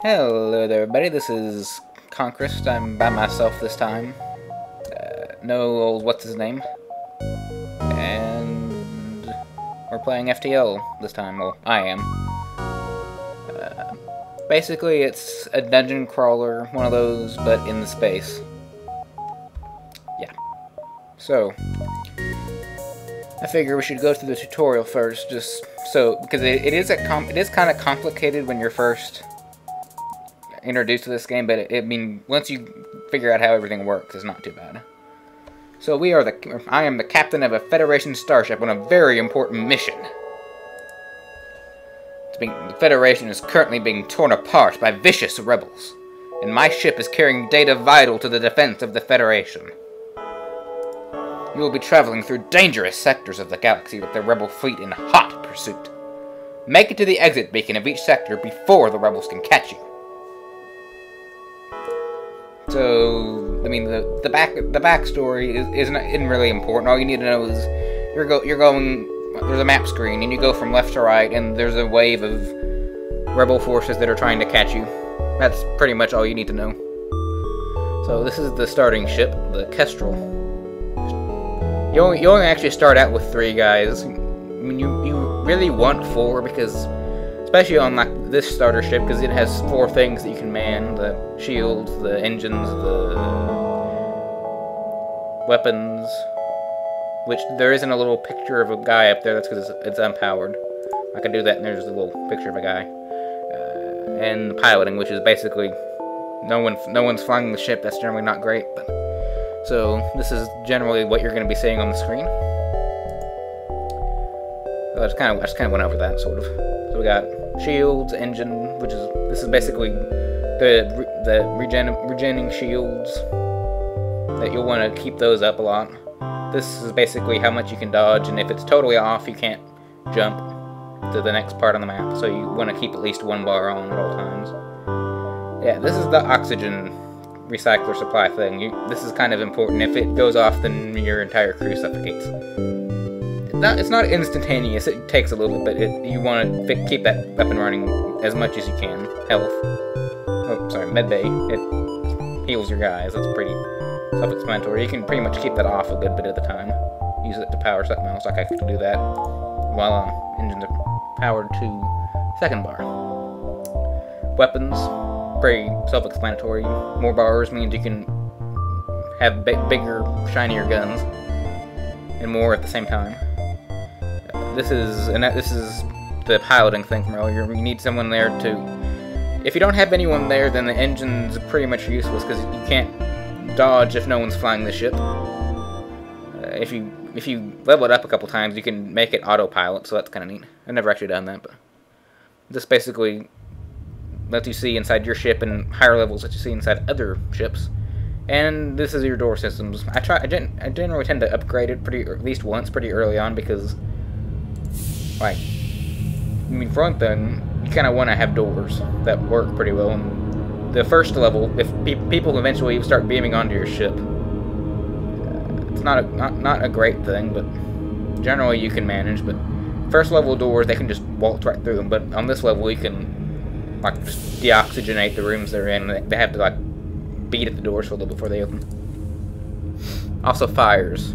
Hello there, everybody. This is Conquest. I'm by myself this time. No old what's his name, and we're playing FTL this time. Well, I am. Basically, it's a dungeon crawler, one of those, but in the space. Yeah. So, I figure we should go through the tutorial first, just so because it is kind of complicated when you're first introduced to this game, but I mean, once you figure out how everything works, it's not too bad. So I am the captain of a Federation starship on a very important mission. The Federation is currently being torn apart by vicious rebels, and my ship is carrying data vital to the defense of the Federation. You will be traveling through dangerous sectors of the galaxy with the rebel fleet in hot pursuit. Make it to the exit beacon of each sector before the rebels can catch you. So, I mean, the backstory isn't really important. All you need to know is you're going. There's a map screen, and you go from left to right, and there's a wave of rebel forces that are trying to catch you. That's pretty much all you need to know. So this is the starting ship, the Kestrel. You only actually start out with 3 guys. I mean, you really want 4 because, especially on like this starter ship, because it has 4 things that you can man: the shields, the engines, the weapons. Which there isn't a little picture of a guy up there. That's because it's unpowered. I can do that, and there's a little picture of a guy. And the piloting, which is basically no one's flying the ship. That's generally not great, but so this is generally what you're going to be seeing on the screen. So I just kind of went over that sort of. So we got shields, engine, this is basically the regening shields that you'll want to keep those up a lot. This is basically how much you can dodge, and if it's totally off, you can't jump to the next part on the map, so you want to keep at least 1 bar on at all times. Yeah, this is the oxygen recycler supply thing. This is kind of important. If it goes off, then your entire crew suffocates. It's not instantaneous, it takes a little bit. You want to keep that up and running as much as you can. Health. Oh, sorry, medbay. It heals your guys, that's pretty self-explanatory. You can pretty much keep that off a good bit of the time. Use it to power something else, like I could do that while engines are powered to 2nd bar. Weapons, pretty self-explanatory. More bars means you can have bigger, shinier guns, and more at the same time. This is the piloting thing from earlier. You need someone there to. If you don't have anyone there, then the engine's pretty much useless because you can't dodge if no one's flying the ship. If you level it up a couple times, you can make it autopilot, so that's kind of neat. I've never actually done that, but this basically lets you see inside your ship and higher levels lets you see inside other ships. And this is your door systems. I generally tend to upgrade it at least once pretty early on because, like, I mean, for one thing, you kind of want to have doors that work pretty well. And the first level, if people eventually start beaming onto your ship, it's not a great thing, but generally you can manage. But first level doors, they can just waltz right through them. But on this level, you can like deoxygenate the rooms they're in. They have to like beat at the doors for a little before they open. Also, fires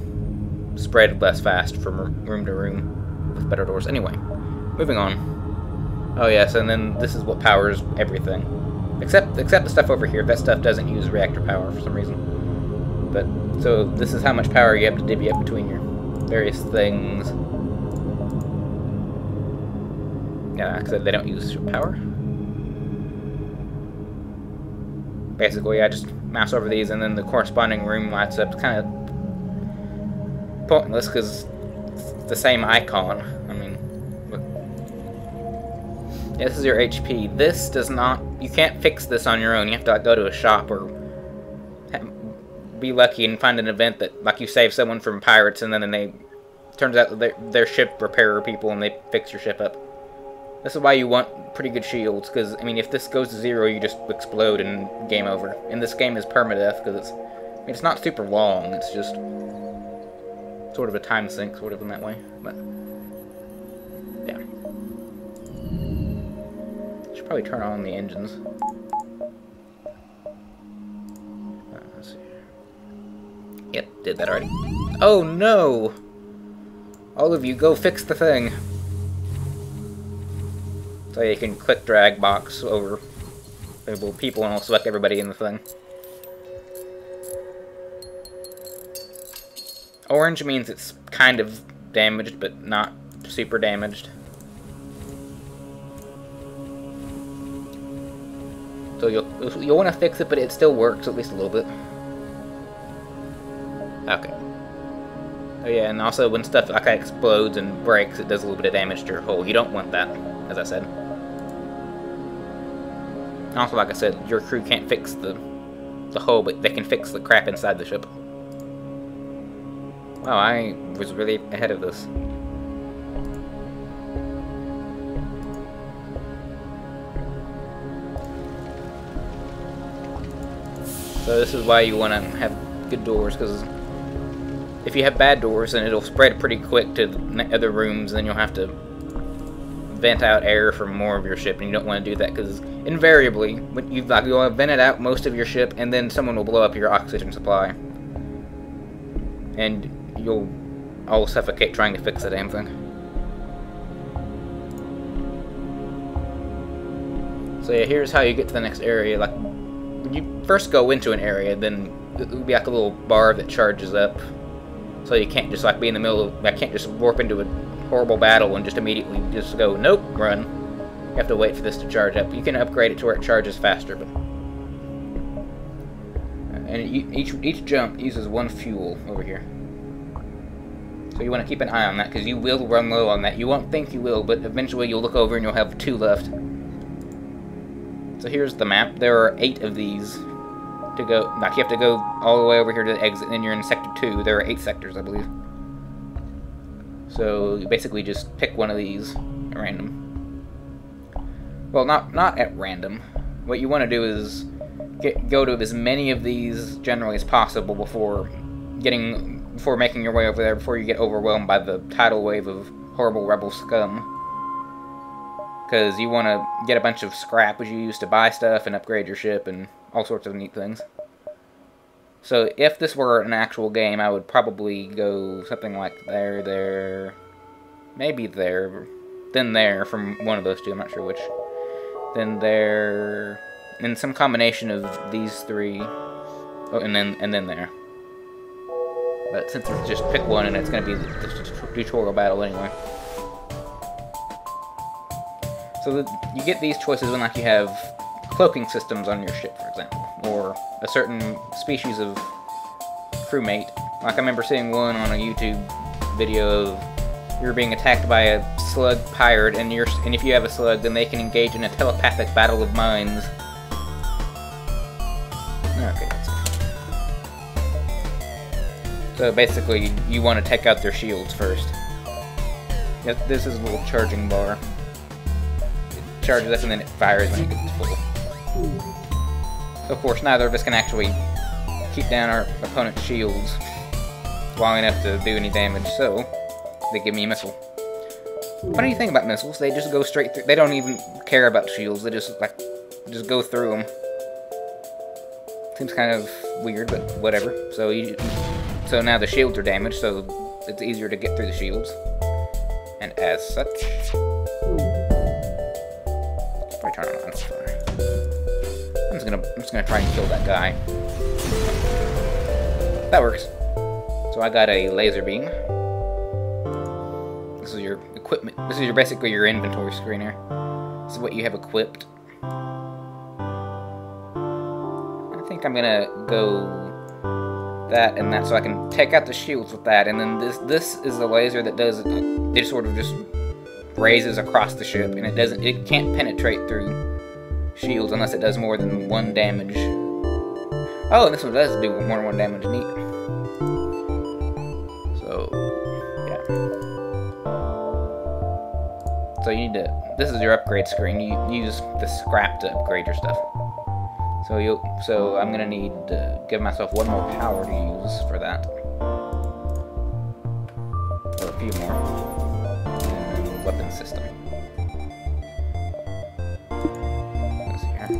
spread less fast from room to room with better doors. Anyway, moving on. Oh yes, and then this is what powers everything. Except the stuff over here. That stuff doesn't use reactor power for some reason. But, so this is how much power you have to divvy up between your various things. Yeah, like I said, they don't use power. Basically, I just mouse over these and then the corresponding room lights up. It's kind of pointless because it's the same icon. I mean, look. Yeah, this is your HP. This does not... You can't fix this on your own. You have to like, go to a shop or be lucky and find an event that like you save someone from pirates and then turns out they're ship repairer people and they fix your ship up. This is why you want pretty good shields, because I mean if this goes to 0 you just explode and game over. And this game is permadeath because it's not super long, it's just sort of a time sink sort of in that way. But yeah. Should probably turn on the engines. did that already. Oh no! All of you, go fix the thing. So you can click drag box over people and it'll select everybody in the thing. Orange means it's kind of damaged, but not super damaged. So you'll want to fix it, but it still works at least a little bit. Okay. Oh yeah, and also when stuff like that explodes and breaks, it does a little bit of damage to your hull. You don't want that, as I said. Also, like I said, your crew can't fix the hull, but they can fix the crap inside the ship. Wow, I was really ahead of this. So this is why you want to have good doors, because if you have bad doors, then it'll spread pretty quick to the other rooms, and then you'll have to vent out air from more of your ship, and you don't want to do that, because invariably, when you'll have vented out most of your ship, and then someone will blow up your oxygen supply. And you'll all suffocate trying to fix the damn thing. So yeah, here's how you get to the next area. Like, when you first go into an area, then it'll be like a little bar that charges up. So you can't just like be in the middle of, I can't just warp into a horrible battle and just immediately just go, nope, run. You have to wait for this to charge up. You can upgrade it to where it charges faster, but... And each jump uses one fuel over here. So you want to keep an eye on that, because you will run low on that. You won't think you will, but eventually you'll look over and you'll have 2 left. So here's the map. There are 8 of these to go. Like, you have to go all the way over here to the exit, and then you're in Sector 2. There are 8 sectors, I believe. So you basically just pick one of these at random. Well, not at random. What you want to do is go to as many of these generally as possible before making your way over there, before you get overwhelmed by the tidal wave of horrible rebel scum. Because you want to get a bunch of scrap which you use to buy stuff and upgrade your ship and all sorts of neat things. So if this were an actual game, I would probably go something like there, maybe there, then there, from one of those two, I'm not sure which. Then there, and some combination of these 3, oh, and then there. But since it's just pick one and it's going to be the tutorial battle anyway. So you get these choices when like you have cloaking systems on your ship, for example, or a certain species of crewmate. Like I remember seeing one on a YouTube video of you're being attacked by a slug pirate, and if you have a slug, then they can engage in a telepathic battle of minds. Okay. So basically, you want to take out their shields first. This is a little charging bar. It charges up and then it fires when it gets full. So of course, neither of us can actually keep down our opponent's shields long enough to do any damage, so they give me a missile. Funny thing about missiles, they just go straight through. They don't even care about shields. They just go through them. Seems kind of weird, but whatever. So now the shields are damaged, so it's easier to get through the shields. And as such, probably turn on fire. I'm just gonna try and kill that guy. That works. So I got a laser beam. This is your equipment. This is basically your inventory screen here. This is what you have equipped. I think I'm gonna go that and that, so I can take out the shields with that. And then this is the laser that does it. Sort of just raises across the ship, and it can't penetrate through shields unless it does more than 1 damage. Oh, and this one does do more than 1 damage. Neat. So yeah. So you need to. This is your upgrade screen. You use the scrap to upgrade your stuff. So I'm gonna need to give myself 1 more power to use for that, or a few more. And weapon system. Let's see here. How many?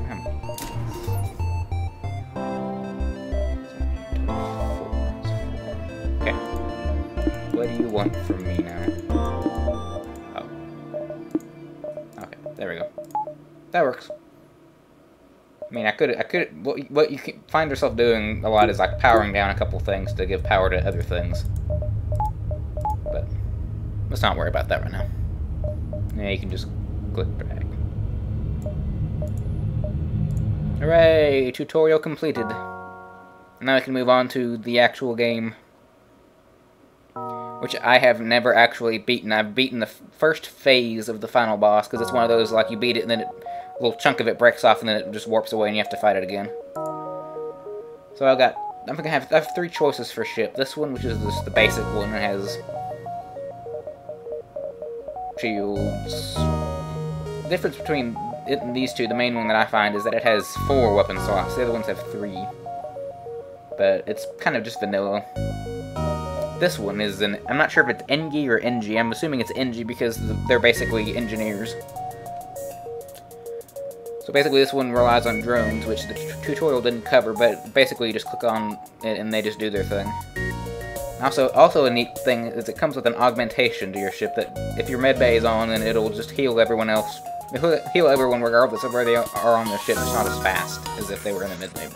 you want from me now? Oh. Okay, there we go. That works. I mean, I could, what you can find yourself doing a lot is, like, powering down a couple things to give power to other things. But, let's not worry about that right now. Yeah, you can just click drag. Hooray! Tutorial completed. Now I can move on to the actual game, which I have never actually beaten. I've beaten the first phase of the final boss, because it's one of those, like, you beat it and then a little chunk of it breaks off and then it just warps away and you have to fight it again. So I have 3 choices for ship. This one, which is just the basic one, it has shields. The difference between it and these two, the main one that I find, is that it has 4 weapon slots. The other ones have 3. But it's kind of just vanilla. This one is I'm not sure if it's NG or NG. I'm assuming it's NG because they're basically engineers. So basically this one relies on drones, which the tutorial didn't cover, but basically you just click on it and they just do their thing. Also a neat thing is it comes with an augmentation to your ship that if your med bay is on, then it'll just heal everyone else. It'll heal everyone regardless of where they are on their ship. It's not as fast as if they were in the med bay.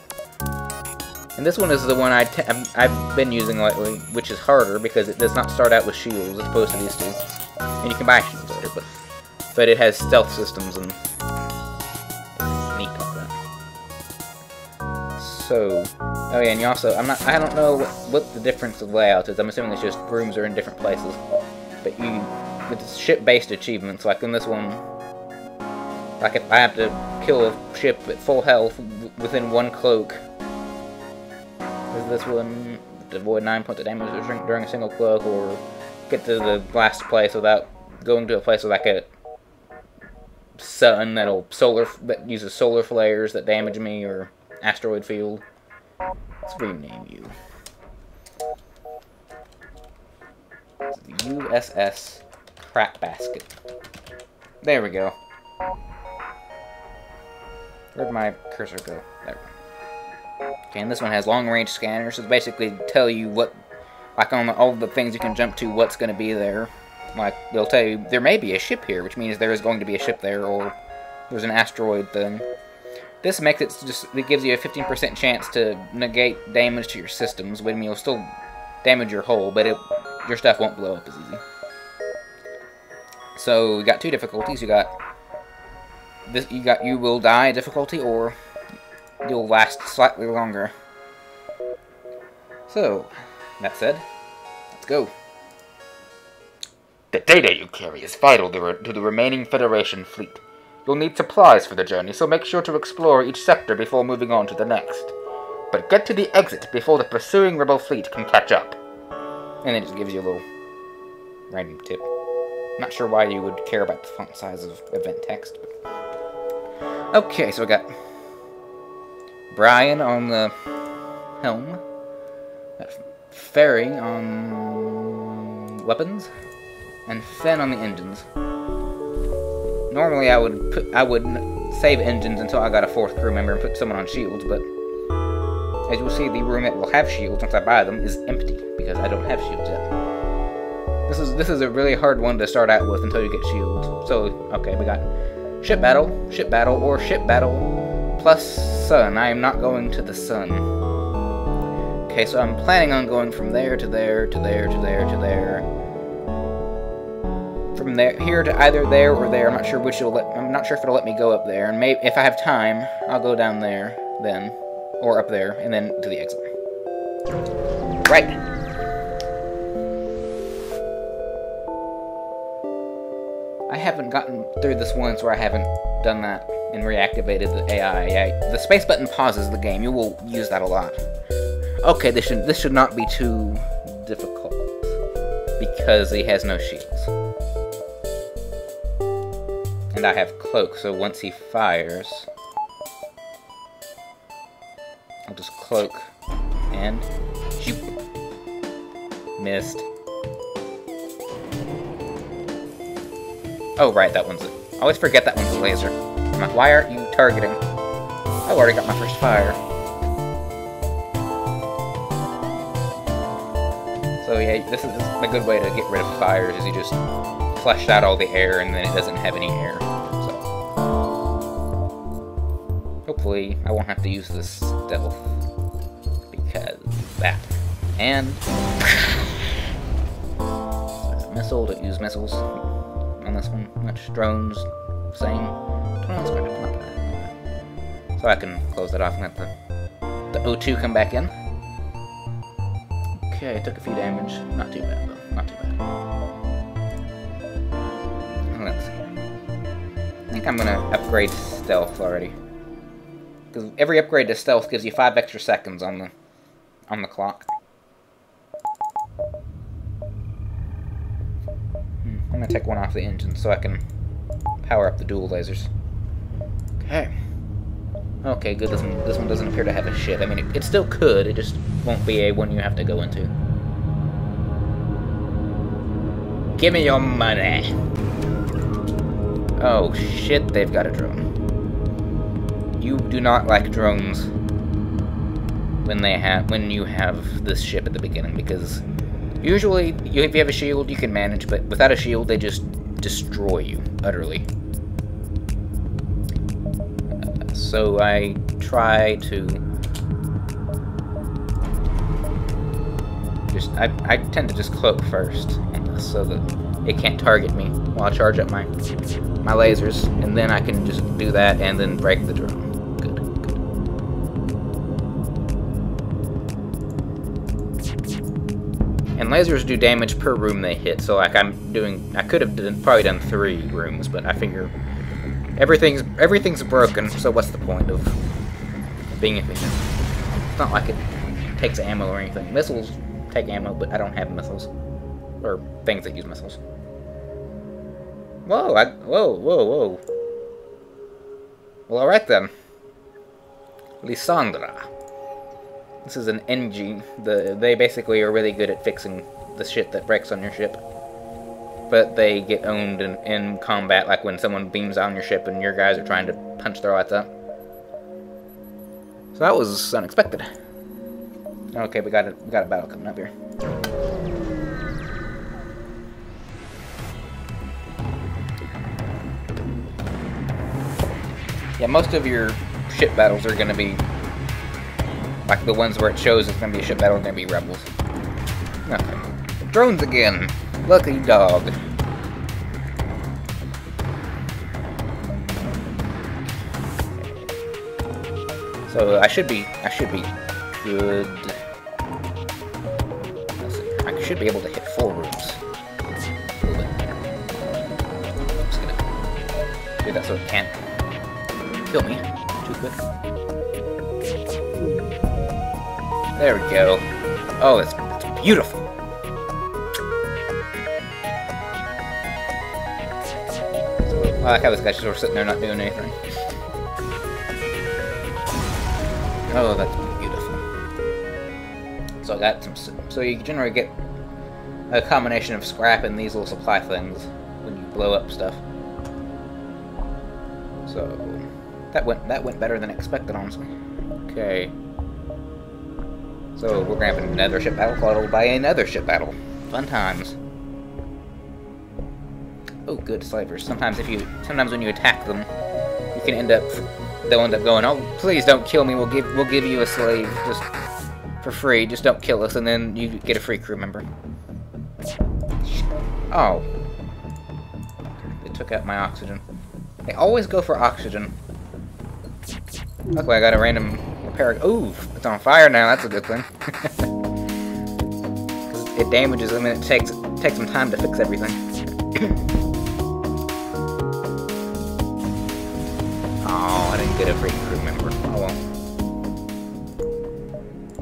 And this one is the one I've been using lately, which is harder because it does not start out with shields as opposed to these two. And you can buy shields later, but it has stealth systems and neat like that. So, oh yeah, and you also I don't know what the difference of layout is. I'm assuming it's just rooms are in different places. But it's ship-based achievements. Like in this one, like if I have to kill a ship at full health within 1 cloak. Is this one, avoid 9 points of damage during a single cloak, or get to the last place without going to a place with like a sun that uses solar flares that damage me, or asteroid field. Let's rename you. It's the USS Crap Basket. There we go. Where'd my cursor go? There. Okay, and this one has long-range scanners, so basically tell you what, like on all the things you can jump to, what's going to be there. Like, they'll tell you, there may be a ship here, which means there is going to be a ship there, or there's an asteroid thing. This makes it it gives you a 15% chance to negate damage to your systems, which means you'll still damage your hull, but your stuff won't blow up as easy. So, you got 2 difficulties. You got you will die difficulty, or you'll last slightly longer. So, that said, let's go. The data you carry is vital to the remaining Federation fleet. You'll need supplies for the journey, so make sure to explore each sector before moving on to the next. But get to the exit before the pursuing rebel fleet can catch up. And it just gives you a little random tip. Not sure why you would care about the font size of event text, but... Okay, so we got Brian on the helm, Ferry on weapons, and Fenn on the engines. Normally I would save engines until I got a 4th crew member and put someone on shields, but as you'll see, the room that will have shields once I buy them is empty because I don't have shields yet. This is a really hard one to start out with until you get shields. So okay, we got ship battle, or ship battle plus sun. I am not going to the sun. Okay, so I'm planning on going from there to there to there to there to there. From there here to either there or there. I'm not sure which I'm not sure if it'll let me go up there. And maybe if I have time, I'll go down there then, or up there, and then to the exit. Right. I haven't gotten through this once where I haven't done that and reactivated the AI. The space button pauses the game. You will use that a lot. Okay, this should not be too difficult because he has no shields. And I have cloak, so once he fires, I'll just cloak and shoot. Missed. Oh, right, that one's it. I always forget that one's a laser. I'm like, why aren't you targeting? I've already got my first fire. So So yeah, this is a good way to get rid of fires, is you just flush out all the air and then it doesn't have any air. So hopefully I won't have to use this stealth, because that. And missile, to use missiles on this one. Much drones, same. So I can close that off and let the O2 come back in. Okay, took a few damage. Not too bad though. Not too bad. Let's see. I think I'm gonna upgrade stealth already, because every upgrade to stealth gives you 5 extra seconds on the clock. I'm gonna take one off the engine so I can power up the dual lasers. Okay. Okay, good. This one doesn't appear to have a shit. I mean, it still could. It just won't be a one you have to go into. Give me your money. Oh shit! They've got a drone. You do not like drones when you have this ship at the beginning, because usually if you have a shield you can manage, but without a shield they just destroy you utterly. So I try to I tend to just cloak first on this so that it can't target me while I charge up my lasers, and then I can just do that and then break the drone. Good, good. And lasers do damage per room they hit, so like I could have probably done 3 rooms, but I figure everything's broken, so what's the point of being efficient? It's not like it takes ammo or anything. Missiles take ammo, but I don't have missiles. Or things that use missiles. Whoa, whoa. Well, alright then. Lysandra. This is an NG. They basically are really good at fixing the shit that breaks on your ship. But they get owned in combat, like when someone beams on your ship and your guys are trying to punch their lights out. So that was unexpected. Okay, we got a battle coming up here. Yeah, most of your ship battles are gonna be like the ones where it shows it's gonna be a ship battle, are gonna be rebels. Okay. Drones again. Lucky dog. So I should be good. Let's see. I should be able to hit 4 rooms. A little bit better. I'm just gonna do that so it can't kill me too quick. There we go. Oh, that's beautiful. I like how this guy's just sitting there not doing anything. Oh, that's beautiful. So I got some. So you generally get a combination of scrap and these little supply things when you blow up stuff. So that went better than expected, honestly. Okay. So we're gonna have another ship battle followed by another ship battle. Fun times. Oh, good slavers. Sometimes when you attack them, you can they'll end up going, "Oh, please don't kill me. We'll give you a slave just for free. Just don't kill us," and then you get a free crew member. Oh, they took out my oxygen. They always go for oxygen. Luckily, I got a random repair. Ooh, it's on fire now. That's a good thing. It damages them, and it takes some time to fix everything. Oh, I didn't get a free crew member. Oh well.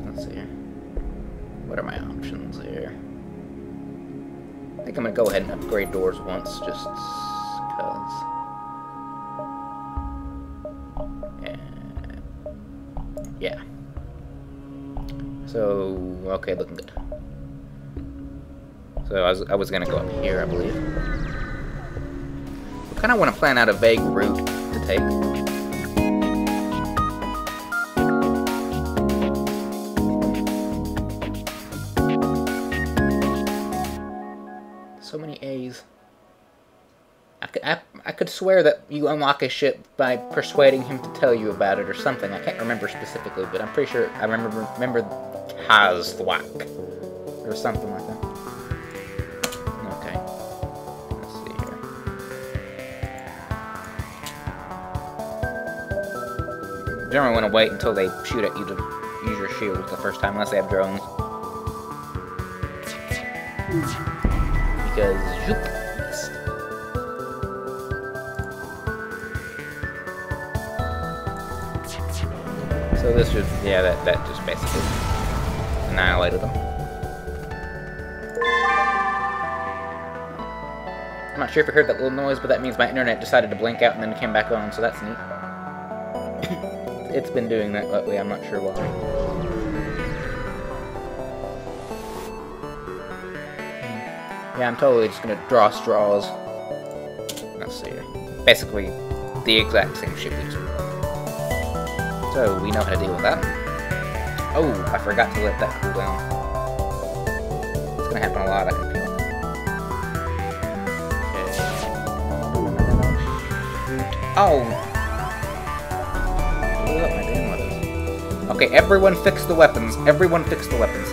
Let's see here. What are my options here? I think I'm gonna go ahead and upgrade doors once, just cause. Yeah. So, okay, looking good. So I was gonna go up here, I believe. I kind of want to plan out a vague route to take. could swear that you unlock a ship by persuading him to tell you about it or something. I can't remember specifically, but I'm pretty sure I remember Hazthwak or something like that. Okay. Let's see here. You generally want to wait until they shoot at you to use your shield the first time, unless they have drones. Because zoop. So this should, yeah, that just basically annihilated them. I'm not sure if you heard that little noise, but that means my internet decided to blink out and then it came back on, so that's neat. It's been doing that lately, I'm not sure why. Yeah, I'm totally just gonna draw straws. Let's see here. Basically, the exact same ship we just. So, we know how to deal with that. Oh, I forgot to let that cool down. It's gonna happen a lot, I can feel. Okay. Oh! Blew up my damn weapons. Okay, everyone fix the weapons. Everyone fix the weapons.